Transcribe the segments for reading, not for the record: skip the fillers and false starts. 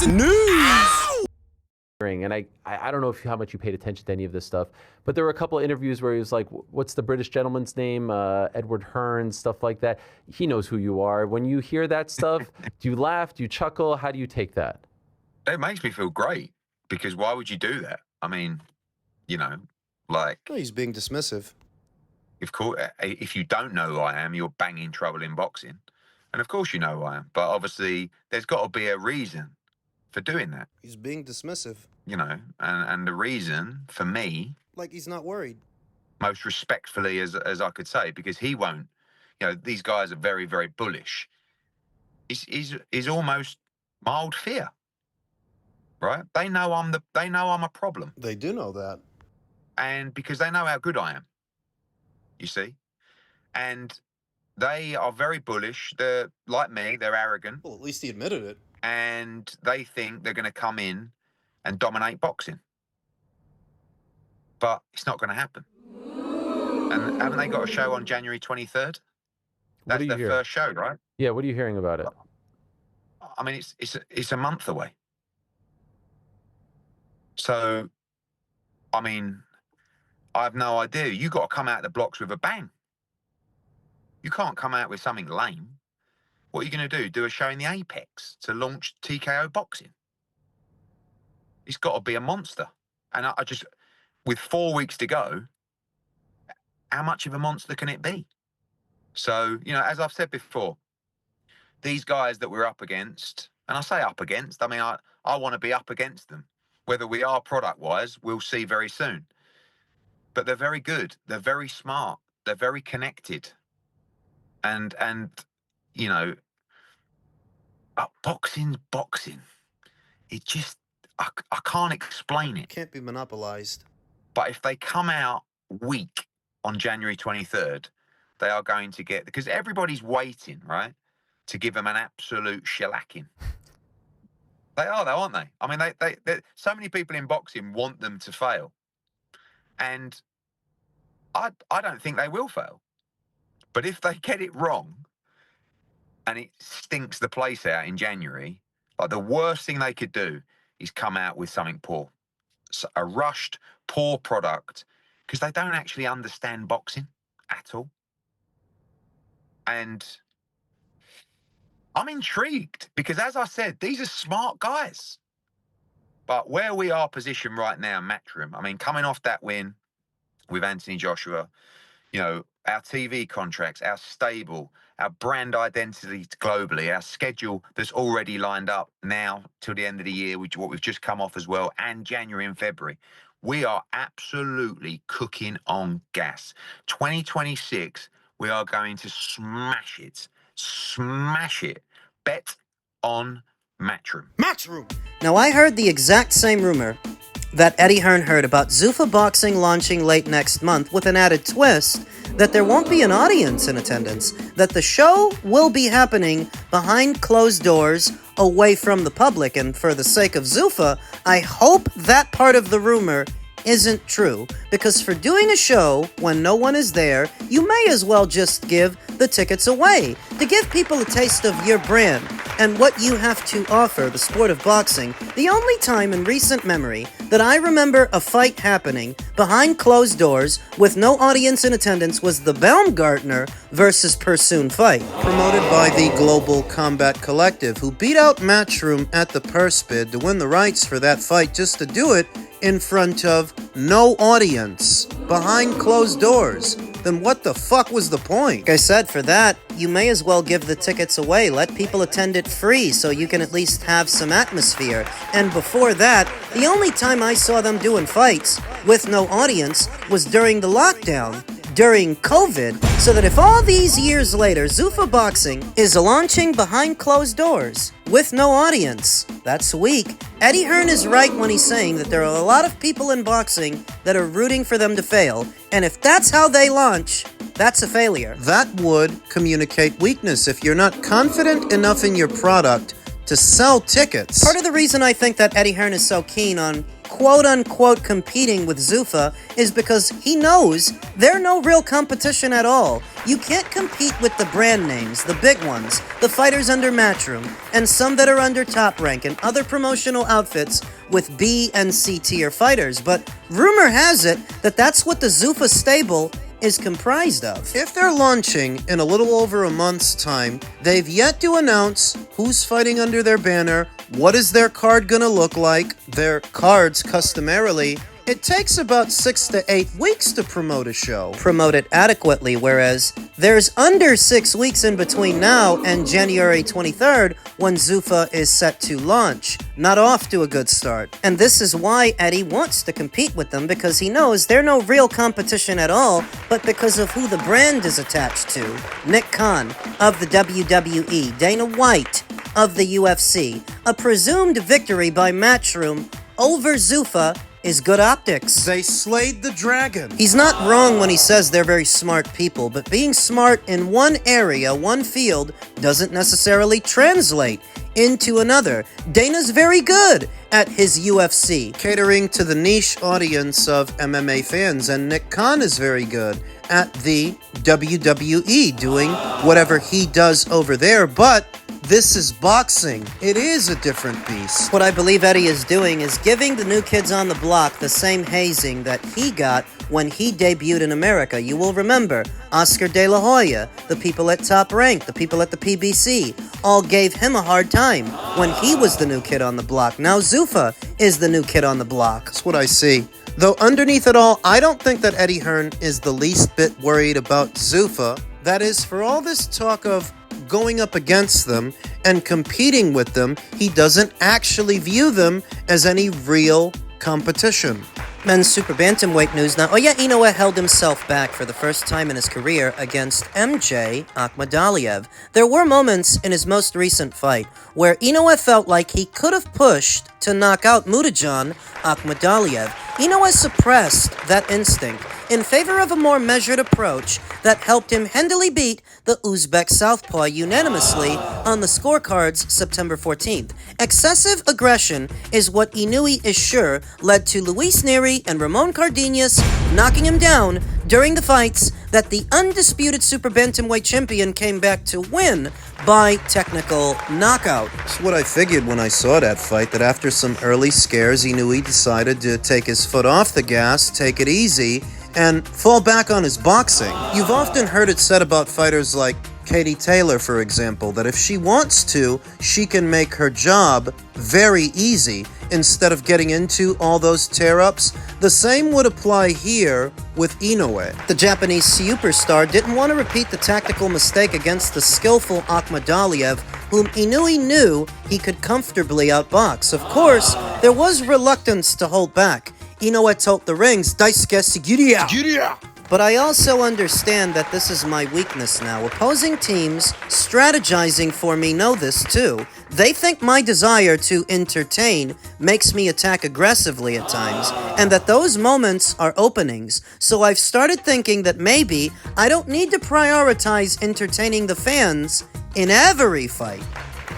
News! And I don't know how much you paid attention to any of this stuff, but there were a couple of interviews where he was like, what's the British gentleman's name? Edward Hearn, stuff like that. He knows who you are. When you hear that stuff, do you laugh? Do you chuckle? How do you take that? It makes me feel great, because why would you do that? I mean, you know, like... Oh, he's being dismissive. Of course, if you don't know who I am, you're banging trouble in boxing. And of course you know who I am. But obviously, there's got to be a reason for doing that. He's being dismissive. You know, and the reason for me... Like he's not worried. Most respectfully as I could say, because he won't... You know, these guys are very, very bullish. Is almost mild fear. Right? They know I'm a problem. They do know that. And because they know how good I am. You see? And they are very bullish. They're like me, they're arrogant. Well, at least he admitted it. And they think they're going to come in and dominate boxing. But it's not going to happen. And haven't they got a show on January 23rd? That's their first show, right? Yeah, what are you hearing about it? I mean, it's a month away. So, I mean, I have no idea. You got to come out of the blocks with a bang. You can't come out with something lame. What are you going to do? Do a show in the Apex to launch TKO boxing? It's got to be a monster. And I just, with 4 weeks to go, how much of a monster can it be? So, you know, as I've said before, these guys that we're up against, and I say up against, I mean, I want to be up against them. Whether we are product-wise, we'll see very soon. But they're very good. They're very smart. They're very connected. And you know, boxing's boxing. It just, I can't explain it. Can't be monopolized. But if they come out weak on January 23rd, they are going to get, because everybody's waiting, right, to give them an absolute shellacking. They are, though, aren't they? I mean, they so many people in boxing want them to fail. And I don't think they will fail. But if they get it wrong and it stinks the place out in January, like the worst thing they could do is come out with something poor. So a rushed, poor product, because they don't actually understand boxing at all. And I'm intrigued because, as I said, these are smart guys. But where we are positioned right now, Matchroom, I mean, coming off that win with Anthony Joshua, you know, our TV contracts, our stable, our brand identity globally, our schedule that's already lined up now till the end of the year, which what we've just come off as well, and January and February. We are absolutely cooking on gas. 2026, we are going to smash it. Smash it. Bet on Matchroom. Matchroom! Now, I heard the exact same rumor that Eddie Hearn heard about Zuffa Boxing launching late next month, with an added twist that there won't be an audience in attendance, that the show will be happening behind closed doors, away from the public, and for the sake of Zuffa, I hope that part of the rumor isn't true, because for doing a show when no one is there, you may as well just give the tickets away, to give people a taste of your brand and what you have to offer, the sport of boxing. The only time in recent memory that I remember a fight happening behind closed doors with no audience in attendance was the Baumgartner versus Pursoon fight. Promoted by the Global Combat Collective, who beat out Matchroom at the purse bid to win the rights for that fight, just to do it in front of no audience, behind closed doors. Then what the fuck was the point? Like I said, for that, you may as well give the tickets away. Let people attend it free so you can at least have some atmosphere. And before that, the only time I saw them doing fights with no audience was during the lockdown, during COVID, so that if all these years later Zuffa Boxing is launching behind closed doors with no audience, that's weak. Eddie Hearn is right when he's saying that there are a lot of people in boxing that are rooting for them to fail, and if that's how they launch, that's a failure. That would communicate weakness if you're not confident enough in your product to sell tickets. Part of the reason I think that Eddie Hearn is so keen on quote-unquote competing with Zuffa is because he knows they're no real competition at all. You can't compete with the brand names, the big ones, the fighters under Matchroom, and some that are under Top Rank and other promotional outfits with B and C tier fighters, but rumor has it that that's what the Zuffa stable is comprised of. If they're launching in a little over a month's time, they've yet to announce who's fighting under their banner, what is their card gonna look like. Their cards, customarily, it takes about 6 to 8 weeks to promote a show. Promote it adequately, whereas there's under 6 weeks in between now and January 23rd when Zuffa is set to launch. Not off to a good start. And this is why Eddie wants to compete with them, because he knows they're no real competition at all, but because of who the brand is attached to. Nick Khan of the WWE, Dana White of the UFC. A presumed victory by Matchroom over Zuffa is good optics. They slayed the dragon. He's not wrong when he says they're very smart people, but being smart in one area, one field, doesn't necessarily translate into another. Dana's very good at his UFC, Catering to the niche audience of MMA fans, and Nick Khan is very good at the WWE, doing whatever he does over there, but this is boxing. It is a different beast. What I believe Eddie is doing is giving the new kids on the block the same hazing that he got when he debuted in America. You will remember Oscar De La Hoya, the people at Top Rank, the people at the PBC, all gave him a hard time when he was the new kid on the block. Now Zuffa is the new kid on the block. That's what I see. Though underneath it all, I don't think that Eddie Hearn is the least bit worried about Zuffa. That is, for all this talk of going up against them and competing with them, he doesn't actually view them as any real competition. Men's super bantamweight news. Naoya Inoue held himself back for the first time in his career against MJ Akhmadaliev. There were moments in his most recent fight where Inoue felt like he could have pushed to knock out Mutajan Akhmadaliev. Inoue suppressed that instinct in favor of a more measured approach that helped him handily beat the Uzbek southpaw unanimously on the scorecards September 14th. Excessive aggression is what Inoue is sure led to Luis Neri and Ramon Cardenas knocking him down during the fights that the undisputed super bantamweight champion came back to win by technical knockout. That's what I figured when I saw that fight, that after some early scares, Inoue decided to take his foot off the gas, take it easy, and fall back on his boxing. You've often heard it said about fighters like Katie Taylor, for example, that if she wants to, she can make her job very easy instead of getting into all those tear-ups. The same would apply here with Inoue. The Japanese superstar didn't want to repeat the tactical mistake against the skillful Akhmadaliev, whom Inoue knew he could comfortably outbox. Of course, there was reluctance to hold back. Inoue told the rings, Daisuke Sugiura. But I also understand that this is my weakness now. Opposing teams strategizing for me know this too. They think my desire to entertain makes me attack aggressively at times, and that those moments are openings. So I've started thinking that maybe I don't need to prioritize entertaining the fans in every fight.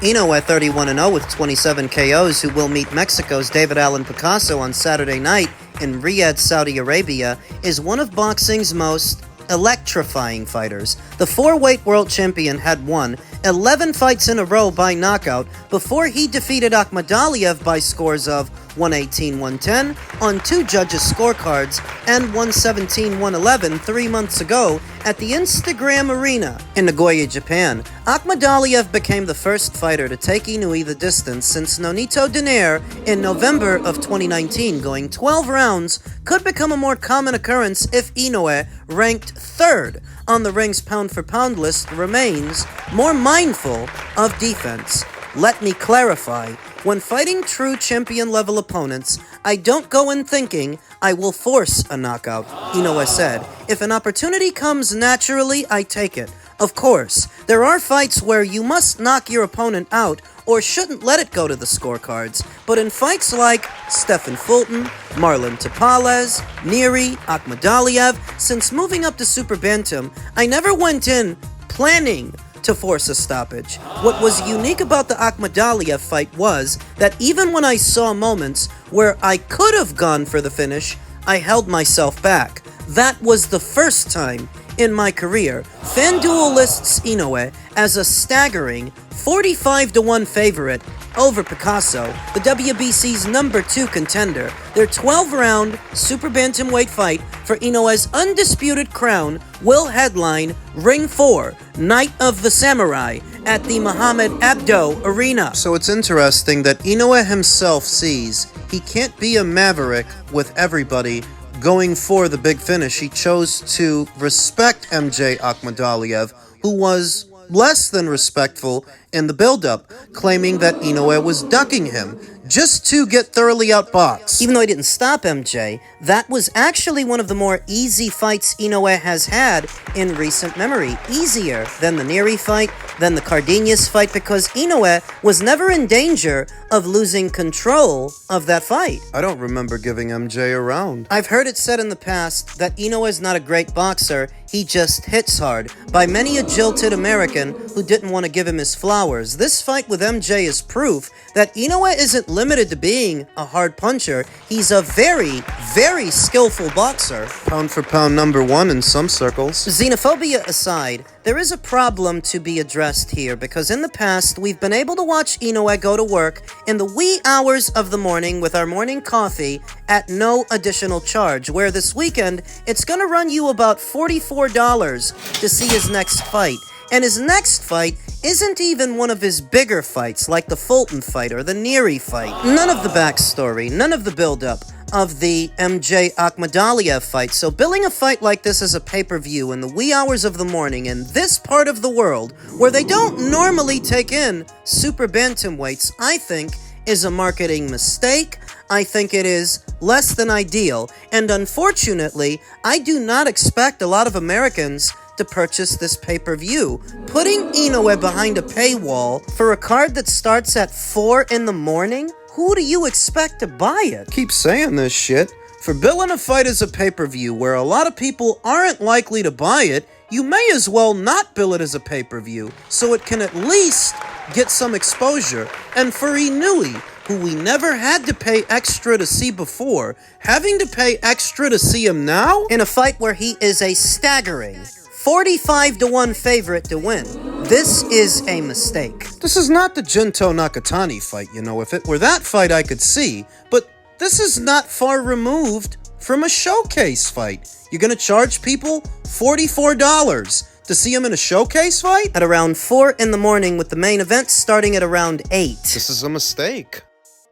Inoue 31-0 with 27 KOs, who will meet Mexico's David Allen Picasso on Saturday night in Riyadh, Saudi Arabia, is one of boxing's most electrifying fighters. The 4-weight world champion had won 11 fights in a row by knockout before he defeated Akhmadaliev by scores of 118-110 on 2 judges' scorecards and 117-111 3 months ago at the Instagram Arena in Nagoya, Japan. Akhmadaliev became the first fighter to take Inoue the distance since Nonito Donaire in November of 2019. Going 12 rounds could become a more common occurrence if Inoue, ranked 3rd on the ring's pound-for-pound list, remains more mindful of defense. Let me clarify. When fighting true champion-level opponents, I don't go in thinking I will force a knockout, Inoue said. If an opportunity comes naturally, I take it. Of course, there are fights where you must knock your opponent out or shouldn't let it go to the scorecards. But in fights like Stephen Fulton, Marlon Tapales, Neri, Akhmadaliev, since moving up to Super Bantam, I never went in planning to force a stoppage. What was unique about the Akhmadaliev fight was that even when I saw moments where I could have gone for the finish, I held myself back. That was the first time in my career. FanDuel lists Inoue as a staggering 45-1 favorite over Picasso, the WBC's #2 contender. Their 12-round super bantamweight fight for Inoue's undisputed crown will headline Ring 4, Night of the Samurai, at the Mohamed Abdo Arena. So it's interesting that Inoue himself sees he can't be a maverick with everybody going for the big finish. He chose to respect MJ Akhmadaliev, who was less than respectful in the build-up, claiming that Inoue was ducking him just to get thoroughly outboxed. Even though he didn't stop MJ, that was actually one of the more easy fights Inoue has had in recent memory. Easier than the Neri fight, than the Cardenas fight, because Inoue was never in danger of losing control of that fight. I don't remember giving MJ a round. I've heard it said in the past that Inoue is not a great boxer, he just hits hard, by many a jilted American who didn't want to give him his flowers. This fight with MJ is proof that Inoue isn't limited to being a hard puncher. He's a very, very skillful boxer. Pound for pound #1 in some circles. Xenophobia aside, there is a problem to be addressed here, because in the past, we've been able to watch Inoue go to work in the wee hours of the morning with our morning coffee at no additional charge, where this weekend, it's gonna run you about $44 to see his next fight. And his next fight isn't even one of his bigger fights, like the Fulton fight or the Neri fight. None of the backstory, none of the build-up of the MJ Akhmadaliev fight. So billing a fight like this as a pay-per-view in the wee hours of the morning in this part of the world, where they don't normally take in super bantamweights, I think is a marketing mistake. I think it is less than ideal. And unfortunately, I do not expect a lot of Americans to purchase this pay-per-view. Putting Inoue behind a paywall for a card that starts at 4 in the morning? Who do you expect to buy it? Keep saying this shit. For billing a fight as a pay-per-view where a lot of people aren't likely to buy it, you may as well not bill it as a pay-per-view, so it can at least get some exposure. And for Inoue, who we never had to pay extra to see before, having to pay extra to see him now? In a fight where he is a staggering 45-1 favorite to win. This is a mistake. This is not the Jinto Nakatani fight, you know. If it were that fight, I could see. But this is not far removed from a showcase fight. You're gonna charge people $44 to see him in a showcase fight? At around 4 in the morning, with the main event starting at around 8. This is a mistake.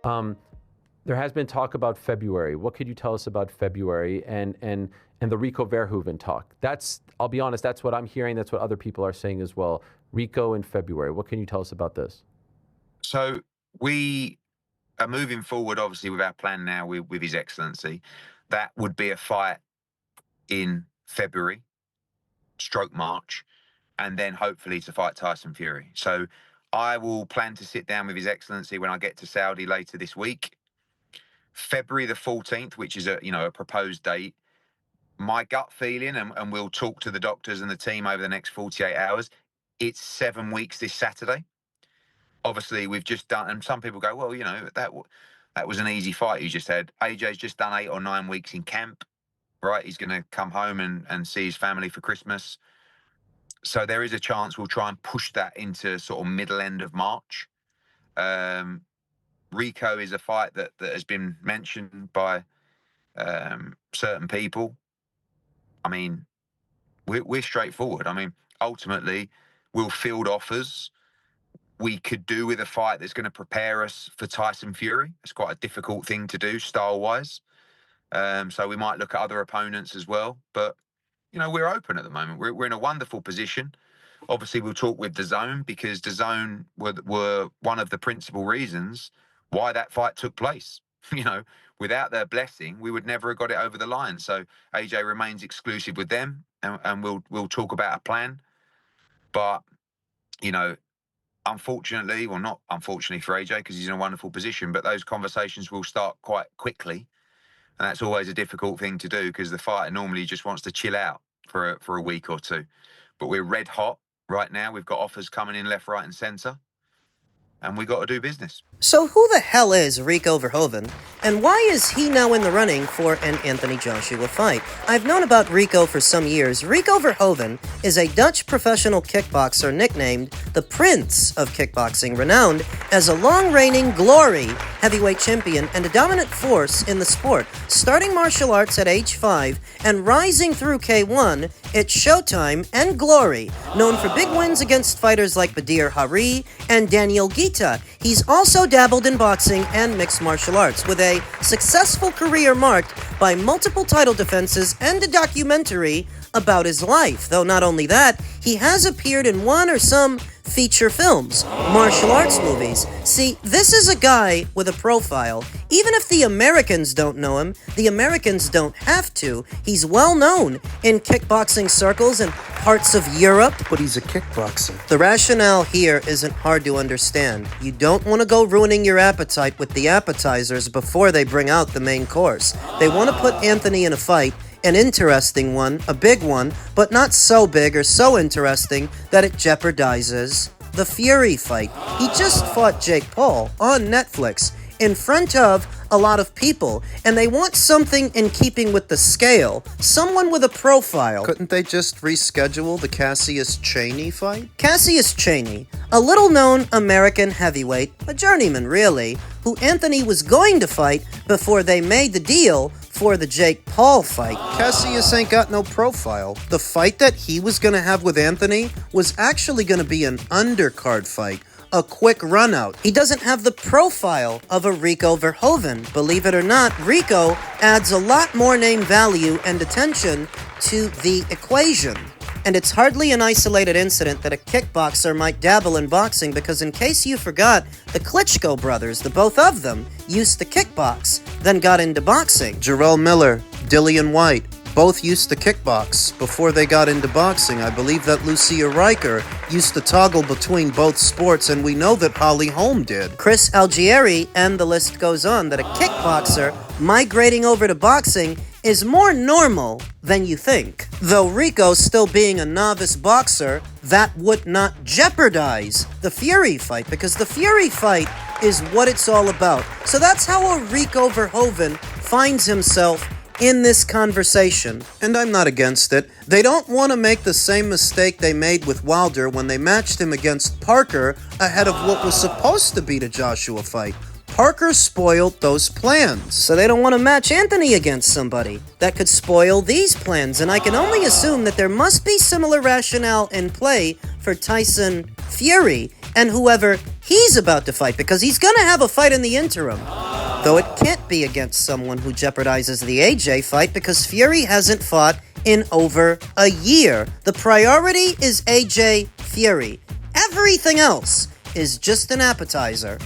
There has been talk about February. What could you tell us about February and the Rico Verhoeven talk? I'll be honest, that's what I'm hearing. That's what other people are saying as well. Rico in February. What can you tell us about this? So we are moving forward, obviously, with our plan now with His Excellency. That would be a fight in February, /March, and then hopefully to fight Tyson Fury. So I will plan to sit down with His Excellency when I get to Saudi later this week. February the 14th, which is a proposed date. My gut feeling, and we'll talk to the doctors and the team over the next 48 hours, it's 7 weeks this Saturday. Obviously, we've just done, and some people go, well, that was an easy fight you just had. AJ's just done 8 or 9 weeks in camp, right? He's going to come home and see his family for Christmas. So there is a chance we'll try and push that into sort of middle end of March. Rico is a fight that has been mentioned by certain people. I mean, we're straightforward. I mean, ultimately, we'll field offers. We could do with a fight that's going to prepare us for Tyson Fury. It's quite a difficult thing to do style-wise. So we might look at other opponents as well. But, we're open at the moment. We're in a wonderful position. Obviously, we'll talk with DAZN, because DAZN were one of the principal reasons why that fight took place. Without their blessing, we would never have got it over the line. So AJ remains exclusive with them, and we'll talk about a plan. But, unfortunately, well, not unfortunately for AJ, because he's in a wonderful position, but those conversations will start quite quickly. And that's always a difficult thing to do, because the fighter normally just wants to chill out for a week or two. But we're red hot Right now, we've got offers coming in left, right, and centre, and we got to do business. So who the hell is Rico Verhoeven, and why is he now in the running for an Anthony Joshua fight? I've known about Rico for some years. Rico Verhoeven is a Dutch professional kickboxer nicknamed the Prince of Kickboxing, renowned as a long-reigning glory heavyweight champion and a dominant force in the sport, starting martial arts at age 5 and rising through K1, it's Showtime and Glory, known for big wins against fighters like Badir Hari and Daniel Gita. He's also dabbled in boxing and mixed martial arts, with a successful career marked by multiple title defenses and a documentary about his life. Though not only that, he has appeared in one or some feature films, martial arts movies. See, this is a guy with a profile. Even if the Americans don't know him, the Americans don't have to. He's well known in kickboxing circles and parts of Europe. But he's a kickboxer. The rationale here isn't hard to understand. You don't want to go ruining your appetite with the appetizers before they bring out the main course. They want to put Anthony in a fight, an interesting one, a big one, but not so big or so interesting that it jeopardizes the Fury fight. He just fought Jake Paul on Netflix in front of a lot of people, and they want something in keeping with the scale, someone with a profile. Couldn't they just reschedule the Cassius Chaney fight? Cassius Chaney, a little-known American heavyweight, a journeyman really, who Anthony was going to fight before they made the deal for the Jake Paul fight. Cassius ain't got no profile. The fight that he was gonna have with Anthony was actually gonna be an undercard fight, a quick run out. He doesn't have the profile of a Rico Verhoeven. Believe it or not, Rico adds a lot more name value and attention to the equation. And it's hardly an isolated incident that a kickboxer might dabble in boxing, because in case you forgot, the Klitschko brothers, the both of them, used to kickbox, then got into boxing. Jarrell Miller, Dillian White, both used to kickbox before they got into boxing. I believe that Lucia Riker used to toggle between both sports, and we know that Holly Holm did. Chris Algieri, and the list goes on, that a kickboxer migrating over to boxing is more normal than you think. Though Rico still being a novice boxer, that would not jeopardize the Fury fight, because the Fury fight is what it's all about. So that's how a Rico Verhoeven finds himself in this conversation. And I'm not against it. They don't want to make the same mistake they made with Wilder when they matched him against Parker ahead of what was supposed to be the Joshua fight. Parker spoiled those plans. So they don't want to match Anthony against somebody that could spoil these plans, and I can only assume that there must be similar rationale in play for Tyson Fury and whoever he's about to fight, because he's gonna have a fight in the interim. Though it can't be against someone who jeopardizes the AJ fight, because Fury hasn't fought in over a year. The priority is AJ Fury. Everything else is just an appetizer.